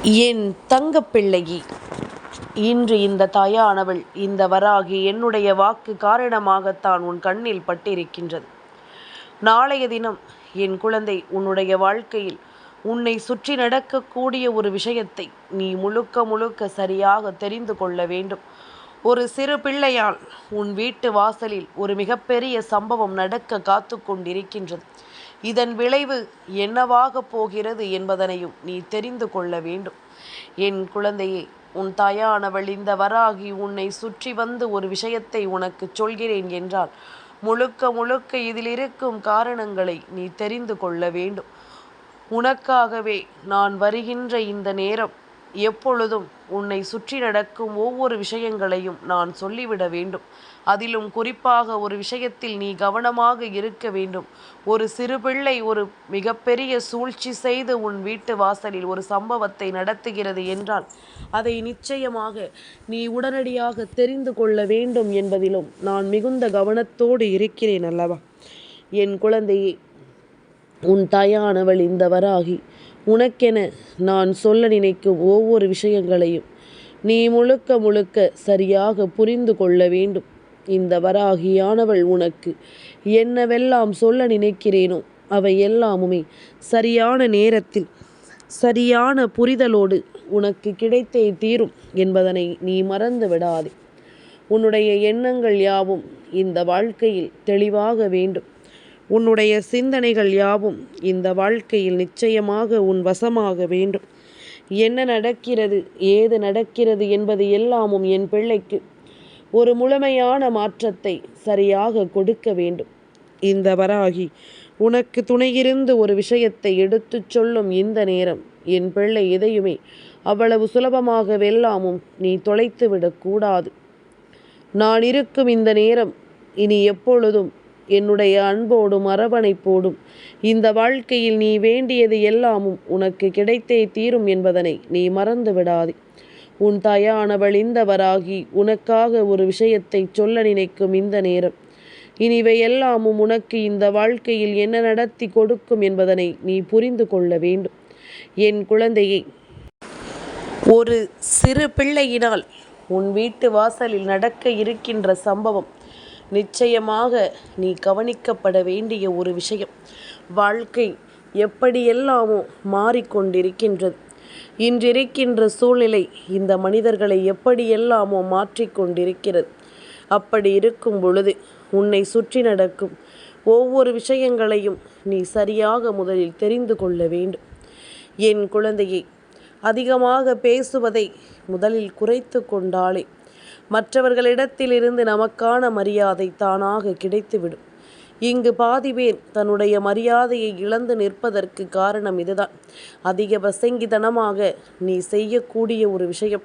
என் தங்கப்பிள்ளையே, இன்று இந்த தாயானவள் இந்த வராகி என்னுடைய வாக்கு காரணமாகத்தான் உன் கண்ணில் பட்டிருக்கின்றது. நாளைய தினம் என் குழந்தை, உன்னுடைய வாழ்க்கையில் உன்னை சுற்றி நடக்கக்கூடிய ஒரு விஷயத்தை நீ முழுக்க முழுக்க சரியாக தெரிந்து கொள்ள வேண்டும். ஒரு சிறு பிள்ளையால் உன் வீட்டு வாசலில் ஒரு மிகப்பெரிய சம்பவம் நடக்க காத்து கொண்டிருக்கின்றது. இதன் விளைவு என்னவாக போகிறது என்பதனையும் நீ தெரிந்து கொள்ள வேண்டும். என் குழந்தையே, உன் தாயானவள் இந்த வராகி உன்னை சுற்றி வந்து ஒரு விஷயத்தை உனக்கு சொல்கிறேன் என்றால் முழுக்க முழுக்க இதில் இருக்கும் காரணங்களை நீ தெரிந்து கொள்ள வேண்டும். உனக்காகவே நான் வருகின்ற இந்த நேரம் எப்பொழுதும் உன்னை சுற்றி நடக்கும் ஒவ்வொரு விஷயங்களையும் நான் சொல்லிவிட வேண்டும். அதிலும் குறிப்பாக ஒரு விஷயத்தில் நீ கவனமாக இருக்க வேண்டும். ஒரு சிறு பிள்ளை ஒரு மிகப்பெரிய சூழ்ச்சி செய்து உன் வீட்டு வாசலில் ஒரு சம்பவத்தை நடத்துகிறது என்றால் அதை நிச்சயமாக நீ உடனடியாக தெரிந்து கொள்ள வேண்டும் என்பதிலும் நான் மிகுந்த கவனத்தோடு இருக்கிறேன் அல்லவா? என் குழந்தையே, உன் தாயானவள் இந்த வராகி உனக்கென நான் சொல்ல நினைக்கும் ஒவ்வொரு விஷயங்களையும் நீ முழுக்க முழுக்க சரியாக புரிந்து கொள்ள வேண்டும். இந்த வராகியானவள் உனக்கு என்னவெல்லாம் சொல்ல நினைக்கிறேனோ அவை எல்லாமுமே சரியான நேரத்தில் சரியான புரிதலோடு உனக்கு கிடைத்தே தீரும் என்பதனை நீ மறந்து விடாதே. உன்னுடைய எண்ணங்கள் யாவும் இந்த வாழ்க்கையில் தெளிவாக வேண்டும். உன்னுடைய சிந்தனைகள் யாவும் இந்த வாழ்க்கையில் நிச்சயமாக உன் வசமாக வேண்டும். என்ன நடக்கிறது, ஏது நடக்கிறது என்பது எல்லாமும் என் பிள்ளைக்கு ஒரு முழுமையான மாற்றத்தை சரியாக கொடுக்க வேண்டும். இந்த வராகி உனக்கு துணையிருந்து ஒரு விஷயத்தை எடுத்துச் சொல்லும் இந்த நேரம் என் பிள்ளை எதையுமே அவ்வளவு சுலபமாகவெல்லாமும் நீ தொலைத்து விடக்கூடாது. நான் இருக்கும் இந்த நேரம் இனி எப்பொழுதும் என்னுடைய அன்போடும் அரவணைப்போடும் இந்த வாழ்க்கையில் நீ வேண்டியது எல்லாமும் உனக்கு கிடைத்தே தீரும் என்பதனை நீ மறந்து விடாதே. உன் தாயானவள் இந்த வராகி உனக்காக ஒரு விஷயத்தை சொல்ல நினைக்கும் இந்த நேரம் இனிவை எல்லாமும் உனக்கு இந்த வாழ்க்கையில் என்ன நடத்தி கொடுக்கும் என்பதனை நீ புரிந்து கொள்ள வேண்டும். என் குழந்தையை, ஒரு சிறு பிள்ளையினால் உன் வீட்டு வாசலில் நடக்க இருக்கின்ற சம்பவம் நிச்சயமாக நீ கவனிக்கப்பட வேண்டிய ஒரு விஷயம். வாழ்க்கை எப்படியெல்லாமோ மாறிக்கொண்டிருக்கின்றது. இன்றிருக்கின்ற சூழ்நிலை இந்த மனிதர்களை எப்படியெல்லாமோ மாற்றிக்கொண்டிருக்கிறது. அப்படி இருக்கும் பொழுது உன்னை சுற்றி நடக்கும் ஒவ்வொரு விஷயங்களையும் நீ சரியாக முதலில் தெரிந்து கொள்ள வேண்டும். என் குழந்தையை, அதிகமாக பேசுவதை முதலில் குறைத்து கொண்டாலே மற்றவர்களிடத்திலிருந்து நமக்கான மரியாதை தானாக கிடைத்துவிடும். இங்கு பாதி பேர் தன்னுடைய மரியாதையை இழந்து நிற்பதற்கு காரணம் இதுதான். அதிக வசங்கிதனமாக நீ செய்யக்கூடிய ஒரு விஷயம்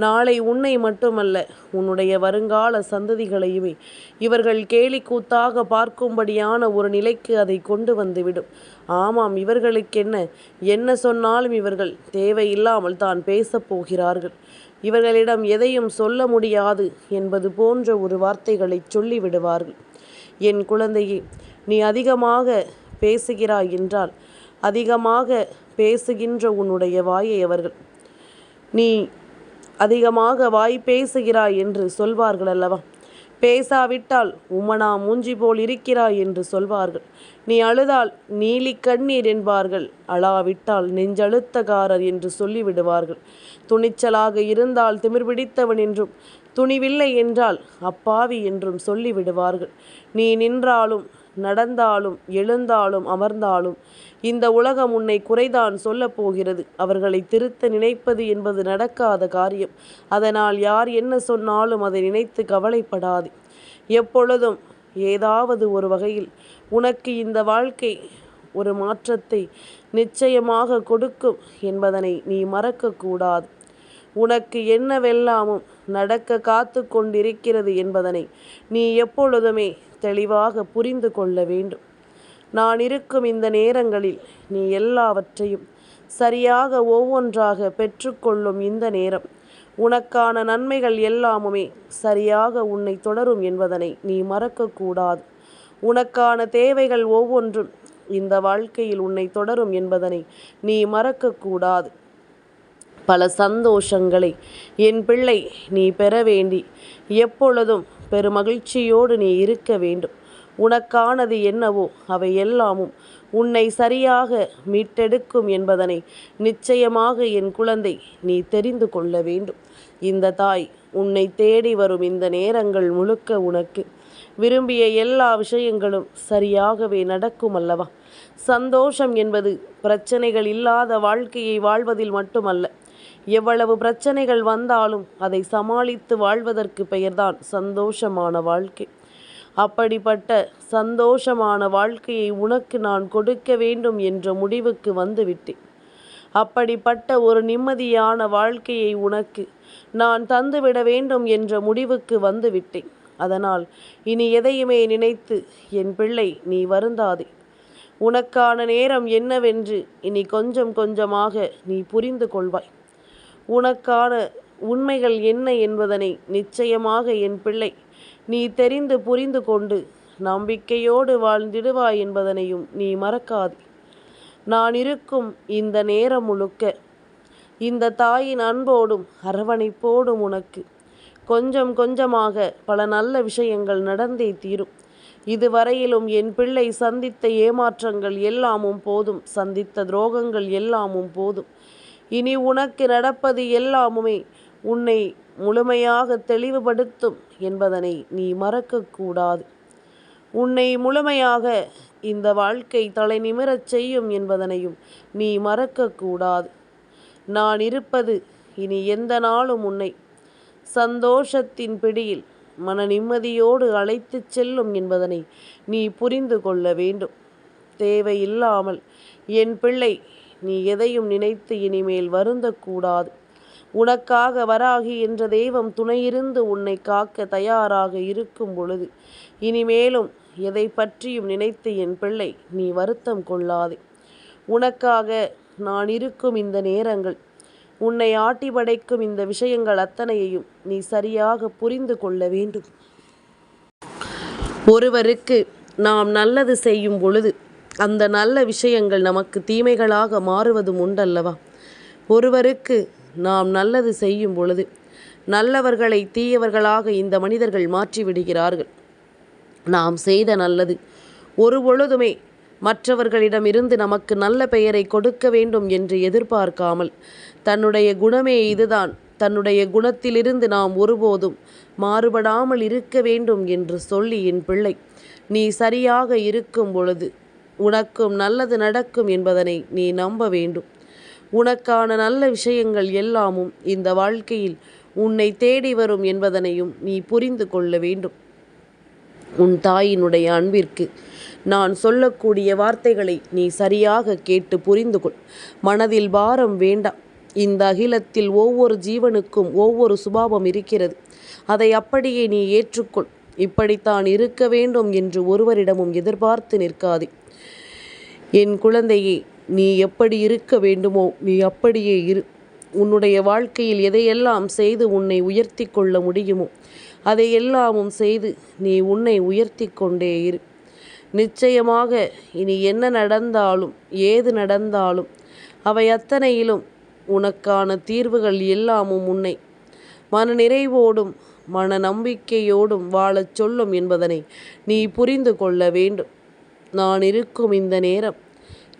நாளை உன்னை மட்டுமல்ல, உன்னுடைய வருங்கால சந்ததிகளையுமே இவர்கள் கேலி கூத்தாக பார்க்கும்படியான ஒரு நிலைக்கு அதை கொண்டு வந்துவிடும். ஆமாம், இவர்களுக்கென்ன, என்ன சொன்னாலும் இவர்கள் தேவையில்லாமல் தான் பேசப் போகிறார்கள், இவர்களிடம் எதையும் சொல்ல முடியாது என்பது போன்ற ஒரு வார்த்தைகளை சொல்லிவிடுவார்கள். என் குழந்தையே, நீ அதிகமாக பேசுகிறாய் என்றால் அதிகமாக பேசுகின்ற உன்னுடைய வாயை அவர்கள் நீ அதிகமாக வாய் பேசுகிறாய் என்று சொல்வார்கள் அல்லவா? பேசாவிட்டால் உமனா மூஞ்சி போல் இருக்கிறாய் என்று சொல்வார்கள். நீ அழுதால் நீலி கண்ணீர் என்பார்கள். அழாவிட்டால் நெஞ்சழுத்தக்காரர் என்று சொல்லிவிடுவார்கள். துணிச்சலாக இருந்தால் திமிர் பிடித்தவன் என்றும், துணிவில்லை என்றால் அப்பாவி என்றும் சொல்லிவிடுவார்கள். நீ நின்றாலும் நடந்தாலும் எழுந்தாலும் அமர்ந்தாலும் இந்த உலகம் உன்னை குறைதான் சொல்லப் போகிறது. அவர்களை திருத்த நினைப்பது என்பது நடக்காத காரியம். அதனால் யார் என்ன சொன்னாலும் அதை நினைத்து கவலைப்படாது. எப்பொழுதும் ஏதாவது ஒரு வகையில் உனக்கு இந்த வாழ்க்கை ஒரு மாற்றத்தை நிச்சயமாக கொடுக்கும் என்பதனை நீ மறக்கக்கூடாது. உனக்கு என்னவெல்லாமும் நடக்க காத்து கொண்டிருக்கிறது என்பதனை நீ எப்பொழுதுமே தெளிவாக புரிந்து கொள்ள வேண்டும். நான் இருக்கும் இந்த நேரங்களில் நீ எல்லாவற்றையும் சரியாக ஒவ்வொன்றாக பெற்றுக்கொள்ளும் இந்த நேரம் உனக்கான நன்மைகள் எல்லாமுமே சரியாக உன்னை தொடரும் என்பதனை நீ மறக்கக்கூடாது. உனக்கான தேவைகள் ஒவ்வொன்றும் இந்த வாழ்க்கையில் உன்னை தொடரும் என்பதனை நீ மறக்கக்கூடாது. பல சந்தோஷங்களை என் பிள்ளை நீ பெற வேண்டி எப்பொழுதும் பெருமகிழ்ச்சியோடு நீ இருக்க வேண்டும். உனக்கானது என்னவோ அவை எல்லாமும் உன்னை சரியாக மீட்டெடுக்கும் என்பதனை நிச்சயமாக என் குழந்தை நீ தெரிந்து கொள்ள வேண்டும். இந்த தாய் உன்னை தேடி வரும் இந்த நேரங்கள் முழுக்க உனக்கு விரும்பிய எல்லா விஷயங்களும் சரியாகவே நடக்கும் அல்லவா? சந்தோஷம் என்பது பிரச்சனைகள் இல்லாத வாழ்க்கையை வாழ்வதில் மட்டுமல்ல, எவ்வளவு பிரச்சனைகள் வந்தாலும் அதை சமாளித்து வாழ்வதற்கு பெயர்தான் சந்தோஷமான வாழ்க்கை. அப்படிப்பட்ட சந்தோஷமான வாழ்க்கையை உனக்கு நான் கொடுக்க வேண்டும் என்ற முடிவுக்கு வந்துவிட்டேன். அப்படிப்பட்ட ஒரு நிம்மதியான வாழ்க்கையை உனக்கு நான் தந்துவிட வேண்டும் என்ற முடிவுக்கு வந்துவிட்டேன். அதனால் இனி எதையுமே நினைத்து என் பிள்ளை நீ வருந்தாதே. உனக்கான நேரம் என்னவென்று இனி கொஞ்சம் கொஞ்சமாக நீ புரிந்து கொள்வாய். உனக்கான உண்மைகள் என்ன என்பதனை நிச்சயமாக என் பிள்ளை நீ தெரிந்து புரிந்து கொண்டு நம்பிக்கையோடு வாழ்ந்திடுவாய் என்பதனையும் நீ மறக்காதே. நான் இருக்கும் இந்த நேரம் முழுக்க இந்த தாயின் அன்போடும் அரவணைப்போடும் உனக்கு கொஞ்சம் கொஞ்சமாக பல நல்ல விஷயங்கள் நடந்தே தீரும். இதுவரையிலும் என் பிள்ளை சந்தித்த ஏமாற்றங்கள் எல்லாமும் போதும், சந்தித்த துரோகங்கள் எல்லாமும் போதும். இனி உனக்கு நடப்பது எல்லாமுமே உன்னை முழுமையாக தெளிவுபடுத்தும் என்பதனை நீ மறக்கக்கூடாது. உன்னை முழுமையாக இந்த வாழ்க்கை தலை நிமிரச் செய்யும் என்பதனையும் நீ மறக்கக்கூடாது. நான் இருப்பது இனி எந்த நாளும் உன்னை சந்தோஷத்தின் பிடியில் மன நிம்மதியோடு அழைத்துச் செல்லும் என்பதனை நீ புரிந்து கொள்ள வேண்டும். தேவையில்லாமல் என் பிள்ளை நீ எதையும் நினைத்து இனிமேல் வருந்தக்கூடாது. உனக்காக வராகி என்ற தெய்வம் துணையிருந்து உன்னை காக்க தயாராக இருக்கும் பொழுது இனிமேலும் எதை பற்றியும் நினைத்து என் பிள்ளை நீ வருத்தம் கொள்ளாதே. உனக்காக நான் இருக்கும் இந்த நேரங்கள், உன்னை ஆட்டி படைக்கும் இந்த விஷயங்கள் அத்தனையையும் நீ சரியாக புரிந்து கொள்ள வேண்டும். ஒருவருக்கு நாம் நல்லது செய்யும் பொழுது அந்த நல்ல விஷயங்கள் நமக்கு தீமைகளாக மாறுவதும் உண்டல்லவா? ஒருவருக்கு நாம் நல்லது செய்யும் பொழுது நல்லவர்களை தீயவர்களாக இந்த மனிதர்கள் மாற்றிவிடுகிறார்கள். நாம் செய்த நல்லது ஒரு பொழுதுமே மற்றவர்களிடமிருந்து நமக்கு நல்ல பெயரை கொடுக்க வேண்டும் என்று எதிர்பார்க்காமல், தன்னுடைய குணமே இதுதான், தன்னுடைய குணத்திலிருந்து நாம் ஒருபோதும் மாறுபடாமல் இருக்க வேண்டும் என்று சொல்லி என் பிள்ளை நீ சரியாக இருக்கும் பொழுது உனக்கும் நல்லது நடக்கும் என்பதனை நீ நம்ப வேண்டும். உனக்கான நல்ல விஷயங்கள் எல்லாமும் இந்த வாழ்க்கையில் உன்னை தேடி வரும் என்பதனையும் நீ புரிந்து கொள்ள வேண்டும். உன் தாயினுடைய அன்பிற்கு நான் சொல்லக்கூடிய வார்த்தைகளை நீ சரியாக கேட்டு புரிந்து கொள். மனதில் பாரம் வேண்டாம். இந்த அகிலத்தில் ஒவ்வொரு ஜீவனுக்கும் ஒவ்வொரு சுபாவம் இருக்கிறது. அதை அப்படியே நீ ஏற்றுக்கொள். இப்படித்தான் இருக்க வேண்டும் என்று ஒருவரிடமும் எதிர்பார்த்து நிற்காதே. என் குழந்தையே, நீ எப்படி இருக்க வேண்டுமோ நீ அப்படியே இரு. உன்னுடைய வாழ்க்கையில் எதையெல்லாம் செய்து உன்னை உயர்த்தி கொள்ள முடியுமோ அதையெல்லாமும் செய்து நீ உன்னை உயர்த்தி கொண்டே இரு. நிச்சயமாக இனி என்ன நடந்தாலும் ஏது நடந்தாலும் அவை அத்தனையிலும் உனக்கான தீர்வுகள் எல்லாமும் உன்னை மன நிறைவோடும் மன நம்பிக்கையோடும் வாழச் சொல்லும் என்பதனை நீ புரிந்து கொள்ள வேண்டும். நான் இருக்கும் இந்த நேரம்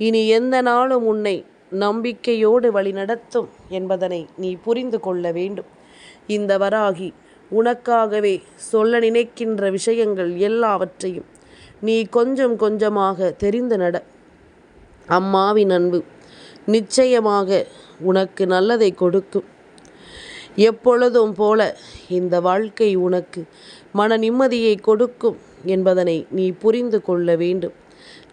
இனி எந்த நாளும் உன்னை நம்பிக்கையோடு வழி நடத்தும் என்பதனை நீ புரிந்து கொள்ள வேண்டும். இந்த வராகி உனக்காகவே சொல்ல நினைக்கின்ற விஷயங்கள் எல்லாவற்றையும் நீ கொஞ்சம் கொஞ்சமாக தெரிந்து நட. அம்மாவின் அன்பு நிச்சயமாக உனக்கு நல்லதை கொடுக்கும். எப்பொழுதும் போல இந்த வாழ்க்கை உனக்கு மன நிம்மதியை கொடுக்கும் என்பதனை நீ புரிந்து கொள்ள வேண்டும்.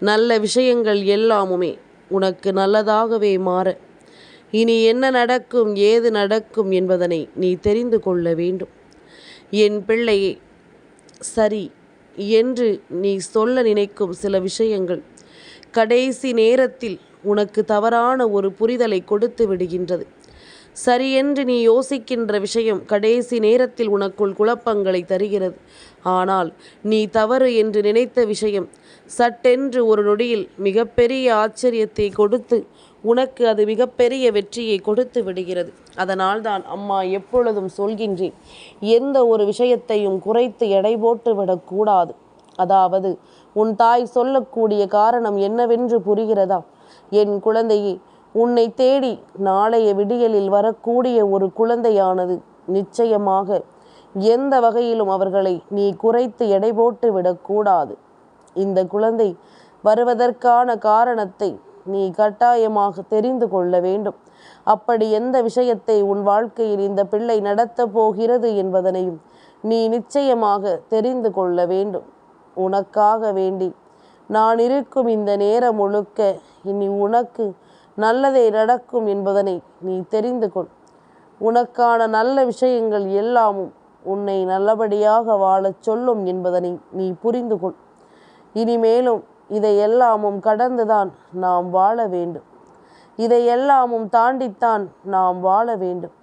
நல்ல விஷயங்கள் எல்லாமுமே உனக்கு நல்லதாகவே மாற இனி என்ன நடக்கும் ஏது நடக்கும் என்பதனை நீ தெரிந்து கொள்ள வேண்டும். என் பிள்ளையே, சரி என்று நீ சொல்ல நினைக்கும் சில விஷயங்கள் கடைசி நேரத்தில் உனக்கு தவறான ஒரு புரிதலை கொடுத்து விடுகின்றது. சரியென்று நீ யோசிக்கின்ற விஷயம் கடைசி நேரத்தில் உனக்குள் குழப்பங்களை தருகிறது. ஆனால் நீ தவறு என்று நினைத்த விஷயம் சட்டென்று ஒரு நொடியில் மிகப்பெரிய ஆச்சரியத்தை கொடுத்து உனக்கு அது மிகப்பெரிய வெற்றியை கொடுத்து விடுகிறது. அதனால்தான் அம்மா எப்பொழுதும் சொல்கின்றேன், எந்த ஒரு விஷயத்தையும் குறைத்து எடை போட்டு விடக்கூடாது. அதாவது உன் தாய் சொல்லக்கூடிய காரணம் என்னவென்று புரிகிறதா? என் குழந்தையே, உன்னை தேடி நாளைய விடியலில் வரக்கூடிய ஒரு குழந்தையானது நிச்சயமாக எந்த வகையிலும் அவர்களை நீ குறைத்து எடை போட்டு விடக்கூடாது. இந்த குழந்தை வருவதற்கான காரணத்தை நீ கட்டாயமாக தெரிந்து கொள்ள வேண்டும். அப்படி எந்த விஷயத்தை உன் வாழ்க்கையில் இந்த பிள்ளை நடத்தப் போகிறது என்பதனையும் நீ நிச்சயமாக தெரிந்து கொள்ள வேண்டும். உனக்காக வேண்டி நான் இருக்கும் இந்த நேரம் முழுக்க இனி உனக்கு நல்லதே நடக்கும் என்பதனை நீ தெரிந்து கொள். உனக்கான நல்ல விஷயங்கள் எல்லாமும் உன்னை நல்லபடியாக வாழச் சொல்லும் என்பதனை நீ புரிந்து கொள். இனிமேலும் இதையெல்லாமும் கடந்துதான் நாம் வாழ வேண்டும். இதையெல்லாமும் தாண்டித்தான் நாம் வாழ வேண்டும்.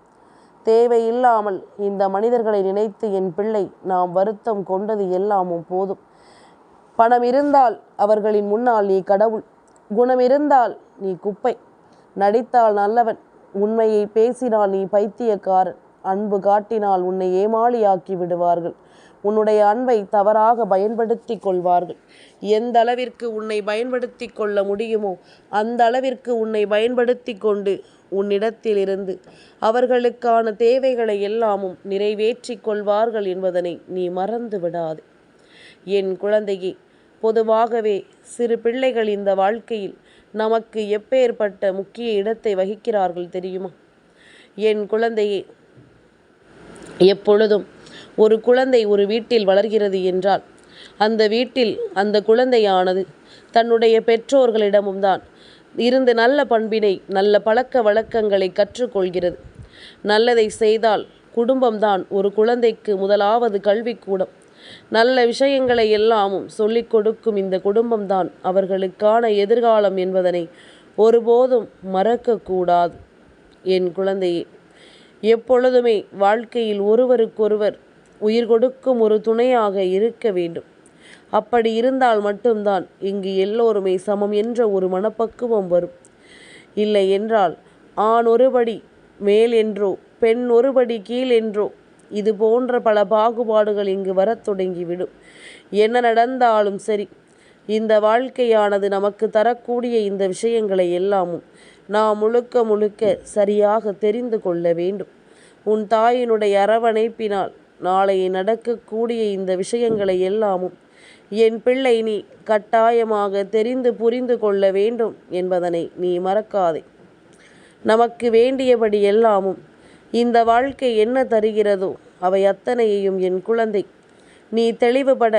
தேவையில்லாமல் இந்த மனிதர்களை நினைத்து என் பிள்ளை நாம் வருத்தம் கொண்டது எல்லாமும் போதும். பணம் இருந்தால் அவர்களின் முன்னால் நீ கடவுள், குணம் இருந்தால் நீ குப்பை, நடித்தால் நல்லவன், உண்மையை பேசினால் நீ பைத்தியக்காரன், அன்பு காட்டினால் உன்னை ஏமாளியாக்கி விடுவார்கள், உன்னுடைய அன்பை தவறாக பயன்படுத்தி கொள்வார்கள். எந்த அளவிற்கு உன்னை பயன்படுத்தி கொள்ள முடியுமோ அந்த அளவிற்கு உன்னை பயன்படுத்தி கொண்டு உன்னிடத்திலிருந்து அவர்களுக்கான தேவைகளை எல்லாமும் நிறைவேற்றி கொள்வார்கள் என்பதனை நீ மறந்து விடாது. என் குழந்தையே, பொதுவாகவே சிறு பிள்ளைகள் இந்த வாழ்க்கையில் நமக்கு எப்பேற்பட்ட முக்கிய இடத்தை வகிக்கிறார்கள் தெரியுமா? என் குழந்தையே, எப்பொழுதும் ஒரு குழந்தை ஒரு வீட்டில் வளர்கிறது என்றால் அந்த வீட்டில் அந்த குழந்தையானது தன்னுடைய பெற்றோர்களிடமும் தான் இருந்து நல்ல பண்பினை, நல்ல பழக்க வழக்கங்களை கற்றுக்கொள்கிறது. நல்லதை செய்தால் குடும்பம்தான் ஒரு குழந்தைக்கு முதலாவது கல்விக்கூடம். நல்ல விஷயங்களை எல்லாமும் சொல்லிக் கொடுக்கும் இந்த குடும்பம்தான் அவர்களுக்கான எதிர்காலம் என்பதனை ஒருபோதும் மறக்கக்கூடாது. என் குழந்தையே, எப்பொழுதுமே வாழ்க்கையில் ஒருவருக்கொருவர் உயிர் கொடுக்கும் ஒரு துணையாக இருக்க வேண்டும். அப்படி இருந்தால் மட்டும்தான் இங்கு எல்லோருமே சமம் என்ற ஒரு மனப்பக்குவம் வரும். இல்லை என்றால் ஆண் ஒருபடி மேல் என்றோ பெண் ஒருபடி கீழ் என்றோ இது போன்ற பல பாகுபாடுகள் இங்கு வரத் தொடங்கிவிடும். என்ன நடந்தாலும் சரி, இந்த வாழ்க்கையானது நமக்கு தரக்கூடிய இந்த விஷயங்களை எல்லாமும் நாம் முழுக்க முழுக்க சரியாக தெரிந்து கொள்ள வேண்டும். உன் தாயினுடைய அரவணைப்பினால் நாளை நடக்கக்கூடிய இந்த விஷயங்களை எல்லாமும் என் பிள்ளை நீ கட்டாயமாக தெரிந்து புரிந்து கொள்ள வேண்டும் என்பதனை நீ மறக்காதே. நமக்கு வேண்டியபடி எல்லாமும் இந்த வாழ்க்கை என்ன தருகிறதோ அவை அத்தனையையும் என் குழந்தை நீ தெளிவுபட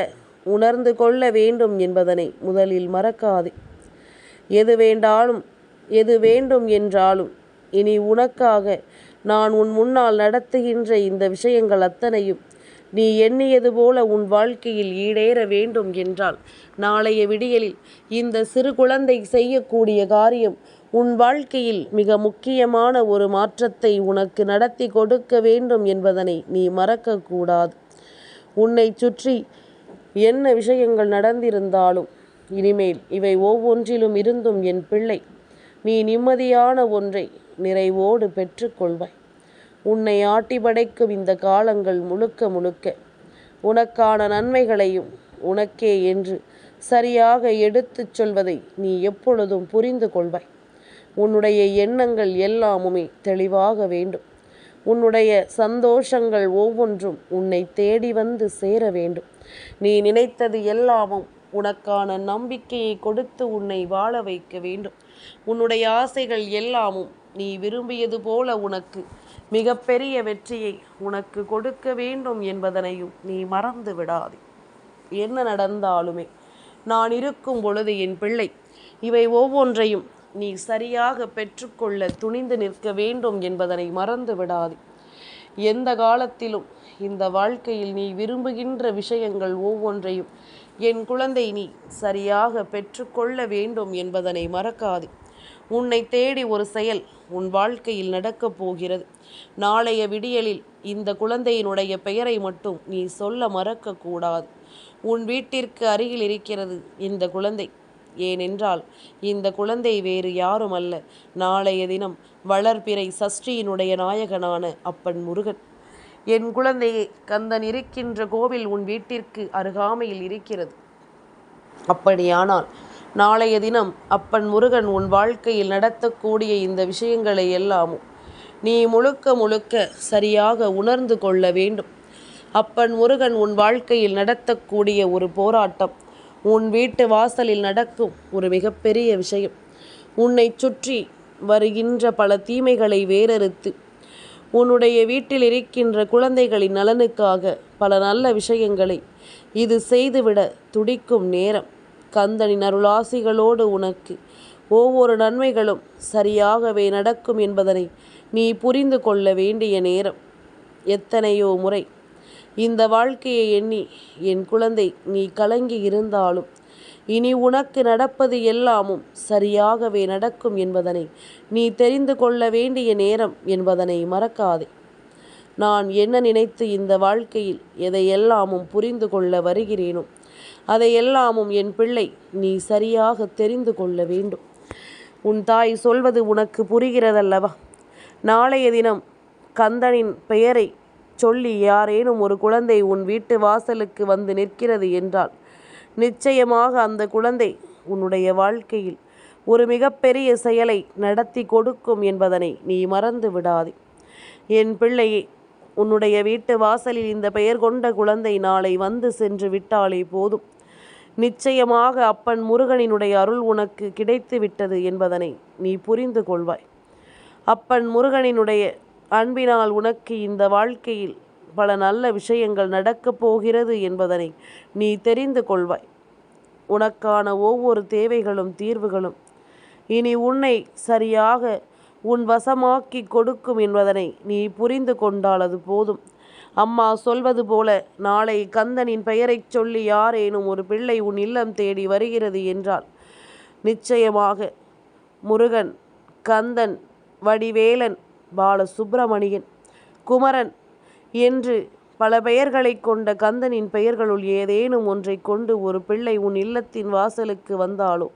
உணர்ந்து கொள்ள வேண்டும் என்பதனை முதலில் மறக்காதே. எது வேண்டும் என்றாலும் இனி உனக்காக நான் உன் முன்னால் நடத்துகின்ற இந்த விஷயங்கள் அத்தனையும் நீ எண்ணியது போல உன் வாழ்க்கையில் ஈடேற வேண்டும் என்றால் நாளைய விடியலில் இந்த சிறு குழந்தை செய்யக்கூடிய காரியம் உன் வாழ்க்கையில் மிக முக்கியமான ஒரு மாற்றத்தை உனக்கு நடத்தி கொடுக்க வேண்டும் என்பதனை நீ மறக்கக்கூடாது. உன்னை சுற்றி என்ன விஷயங்கள் நடந்திருந்தாலும் இனிமேல் இவை ஒவ்வொன்றிலும் இருந்தும் என் பிள்ளை நீ நிம்மதியான ஒன்றை நிறைவோடு பெற்றுக்கொள்வாய். உன்னை ஆட்டி படைக்கும் இந்த காலங்கள் முழுக்க முழுக்க உனக்கான நன்மைகளையும் உனக்கே என்று சரியாக எடுத்துச் சொல்வதை நீ எப்பொழுதும் புரிந்து கொள்வாய். உன்னுடைய எண்ணங்கள் எல்லாமுமே தெளிவாக வேண்டும். உன்னுடைய சந்தோஷங்கள் ஒவ்வொன்றும் உன்னை தேடி வந்து சேர வேண்டும். நீ நினைத்தது எல்லாமும் உனக்கான நம்பிக்கையை கொடுத்து உன்னை வாழ வைக்க வேண்டும். உன்னுடைய ஆசைகள் எல்லாமும் நீ விரும்பியது போல உனக்கு மிகப்பெரிய வெற்றியை உனக்கு கொடுக்க வேண்டும் என்பதனையும் நீ மறந்து விடாதே. என்ன நடந்தாலுமே நான் இருக்கும் பொழுது என் பிள்ளை இவை ஒவ்வொன்றையும் நீ சரியாக பெற்றுக்கொள்ள துணிந்து நிற்க வேண்டும் என்பதனை மறந்து விடாதே. எந்த காலத்திலும் இந்த வாழ்க்கையில் நீ விரும்புகின்ற விஷயங்கள் ஒவ்வொன்றையும் என் குழந்தை நீ சரியாக பெற்றுக்கொள்ள வேண்டும் என்பதனை மறக்காதே. உன்னை தேடி ஒரு செயல் உன் வாழ்க்கையில் நடக்கப் போகிறது. நாளைய விடியலில் இந்த குழந்தையினுடைய பெயரை மட்டும் நீ சொல்ல மறக்கக்கூடாது. உன் வீட்டிற்கு அருகில் இருக்கிறது இந்த குழந்தை. ஏனென்றால் இந்த குழந்தை வேறு யாரும் அல்ல, நாளைய தினம் வளர்பிறை சஷ்டியினுடைய நாயகனான அப்பன் முருகன். என் குழந்தையே, கந்தன் இருக்கின்ற கோவில் உன் வீட்டிற்கு அருகாமையில் இருக்கிறது. அப்படியானால் நாளைய தினம் அப்பன் முருகன் உன் வாழ்க்கையில் நடத்தக்கூடிய இந்த விஷயங்களை எல்லாமும் நீ முழுக்க முழுக்க சரியாக உணர்ந்து கொள்ள வேண்டும். அப்பன் முருகன் உன் வாழ்க்கையில் நடத்தக்கூடிய ஒரு போராட்டம், உன் வீட்டு வாசலில் நடக்கும் ஒரு மிகப்பெரிய விஷயம், உன்னை சுற்றி வருகின்ற பல தீமைகளை வேறறுத்து உன்னுடைய வீட்டில் இருக்கின்ற குழந்தைகளின் நலனுக்காக பல நல்ல விஷயங்களை இது செய்துவிட துடிக்கும் நேரம். கந்தனின் அருளாசிகளோடு உனக்கு ஒவ்வொரு நன்மைகளும் சரியாகவே நடக்கும் என்பதனை நீ புரிந்து கொள்ள வேண்டிய நேரம். எத்தனையோ முறை இந்த வாழ்க்கையை எண்ணி என் குழந்தை நீ கலங்கி இருந்தாலும் இனி உனக்கு நடப்பது எல்லாமும் சரியாகவே நடக்கும் என்பதனை நீ தெரிந்து கொள்ள வேண்டிய நேரம் என்பதனை மறக்காதே. நான் என்ன நினைத்து இந்த வாழ்க்கையில் எதையெல்லாமும் புரிந்து கொள்ள வருகிறேனோ அதையெல்லாமும் என் பிள்ளை நீ சரியாக தெரிந்து கொள்ள வேண்டும். உன் தாய் சொல்வது உனக்கு புரிகிறதல்லவா? நாளைய தினம் கந்தனின் பெயரை சொல்லி யாரேனும் ஒரு குழந்தை உன் வீட்டு வாசலுக்கு வந்து நிற்கிறது என்றால் நிச்சயமாக அந்த குழந்தை உன்னுடைய வாழ்க்கையில் ஒரு மிகப்பெரிய செயலை நடத்தி கொடுக்கும் என்பதனை நீ மறந்து விடாதே. என் பிள்ளையே, உன்னுடைய வீட்டு வாசலில் இந்த பெயர் கொண்ட குழந்தை நாளை வந்து சென்று விட்டாலே போதும். நிச்சயமாக அப்பன் முருகனினுடைய அருள் உனக்கு கிடைத்து விட்டது என்பதனை நீ புரிந்து கொள்வாய். அப்பன் முருகனினுடைய அன்பினால் உனக்கு இந்த வாழ்க்கையில் பல நல்ல விஷயங்கள் நடக்கப் போகிறது என்பதனை நீ தெரிந்து கொள்வாய். உனக்கான ஒவ்வொரு தேவைகளும் தீர்வுகளும் இனி உன்னை சரியாக உன் வசமாக்கி கொடுக்கும் என்பதனை நீ புரிந்து கொண்டால் அது போதும். அம்மா சொல்வது போல நாளை கந்தனின் பெயரை சொல்லி யாரேனும் ஒரு பிள்ளை உன் இல்லம் தேடி வருகிறது என்றால் நிச்சயமாக முருகன், கந்தன், வடிவேலன், பாலசுப்பிரமணியன், குமரன் என்று பல பெயர்களை கொண்ட கந்தனின் பெயர்களுள் ஏதேனும் ஒன்றை கொண்டு ஒரு பிள்ளை உன் இல்லத்தின் வாசலுக்கு வந்தாலோ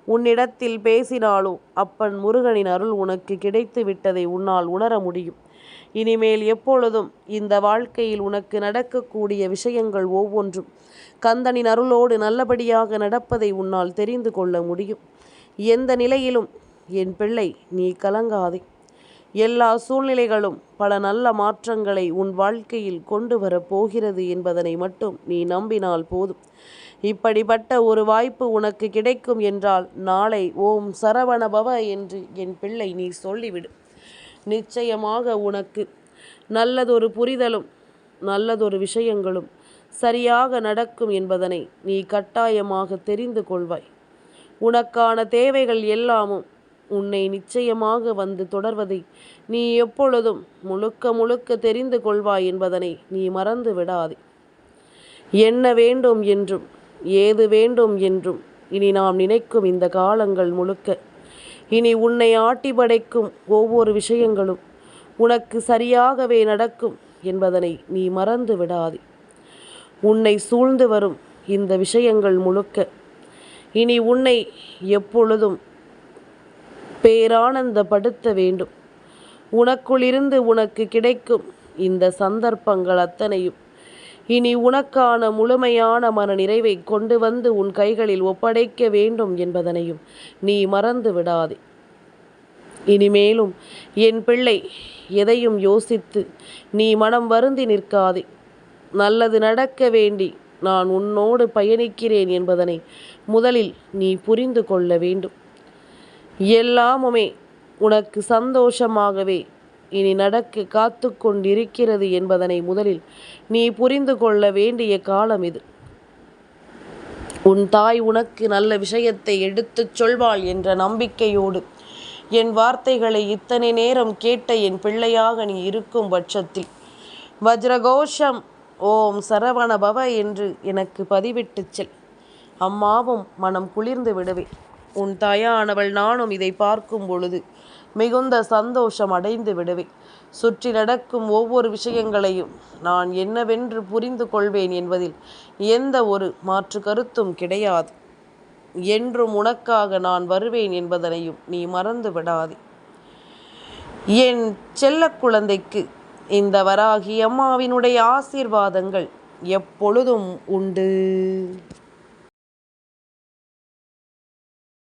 உன்னிடத்தில் பேசினாலோ அப்பன் முருகனின் அருள் உனக்கு கிடைத்து விட்டதை உன்னால் உணர முடியும். இனிமேல் எப்பொழுதும் இந்த வாழ்க்கையில் உனக்கு நடக்கக்கூடிய விஷயங்கள் ஒவ்வொன்றும் கந்தனின் அருளோடு நல்லபடியாக நடப்பதை உன்னால் தெரிந்து கொள்ள முடியும். எந்த நிலையிலும் என் பிள்ளை நீ கலங்காதே. எல்லா சூழ்நிலைகளும் பல நல்ல மாற்றங்களை உன் வாழ்க்கையில் கொண்டு வரப்போகிறது என்பதனை மட்டும் நீ நம்பினால் போதும். இப்படிப்பட்ட ஒரு வாய்ப்பு உனக்கு கிடைக்கும் என்றால் நாளை ஓம் சரவணபவ என்று என் பிள்ளை நீ சொல்லிவிடு. நிச்சயமாக உனக்கு நல்லதொரு புரிதலும் நல்லதொரு விஷயங்களும் சரியாக நடக்கும் என்பதனை நீ கட்டாயமாக தெரிந்து கொள்வாய். உனக்கான தேவைகள் எல்லாமும் உன்னை நிச்சயமாக வந்து தொடர்வதை நீ எப்பொழுதும் முழுக்க முழுக்க தெரிந்து கொள்வாய் என்பதனை நீ மறந்து விடாதே. என்ன வேண்டும் என்றும் ஏது வேண்டும் என்றும் இனி நாம் நினைக்கும் இந்த காலங்கள் முழுக்க இனி உன்னை ஆட்டி படைக்கும் ஒவ்வொரு விஷயங்களும் உனக்கு சரியாகவே நடக்கும் என்பதனை நீ மறந்து விடாதே. உன்னை சூழ்ந்து வரும் இந்த விஷயங்கள் முழுக்க இனி உன்னை எப்பொழுதும் பேரானந்தப்படுத்த வேண்டும். உனக்குள்ளிருந்து உனக்கு கிடைக்கும் இந்த சந்தர்ப்பங்கள் அத்தனையும் இனி உனக்கான முழுமையான மன நிறைவை கொண்டு வந்து உன் கைகளில் ஒப்படைக்க வேண்டும் என்பதனையும் நீ மறந்து விடாதே. இனிமேலும் என் பிள்ளை எதையும் யோசித்து நீ மனம் வருந்தி நிற்காதே. நல்லது நடக்க வேண்டி நான் உன்னோடு பயணிக்கிறேன் என்பதனை முதலில் நீ புரிந்து கொள்ள வேண்டும். எல்லாமுமே உனக்கு சந்தோஷமாகவே இனி நடக்க காத்து கொண்டிருக்கிறது என்பதனை முதலில் நீ புரிந்து கொள்ள வேண்டிய காலம் இது. உன் தாய் உனக்கு நல்ல விஷயத்தை எடுத்துச் சொல்வாள் என்ற நம்பிக்கையோடு என் வார்த்தைகளை இத்தனை நேரம் கேட்ட என் பிள்ளையாக நீ இருக்கும் பட்சத்தில் வஜ்ரகோஷம் ஓம் சரவண பவ என்று எனக்கு பதிவிட்டு செல். அம்மாவும் மனம் குளிர்ந்து விடுவேன். உன் தாயானவள் நானும் இதை பார்க்கும் பொழுது மிகுந்த சந்தோஷம் அடைந்து விடுவேன். சுற்றி நடக்கும் ஒவ்வொரு விஷயங்களையும் நான் என்னவென்று புரிந்து கொள்வேன் என்பதில் எந்த ஒரு மாற்று கருத்தும் கிடையாது. என்றும் உனக்காக நான் வருவேன் என்பதனையும் நீ மறந்து விடாதே. என் செல்ல குழந்தைக்கு இந்த வராகி அம்மாவினுடைய ஆசீர்வாதங்கள் எப்பொழுதும் உண்டு.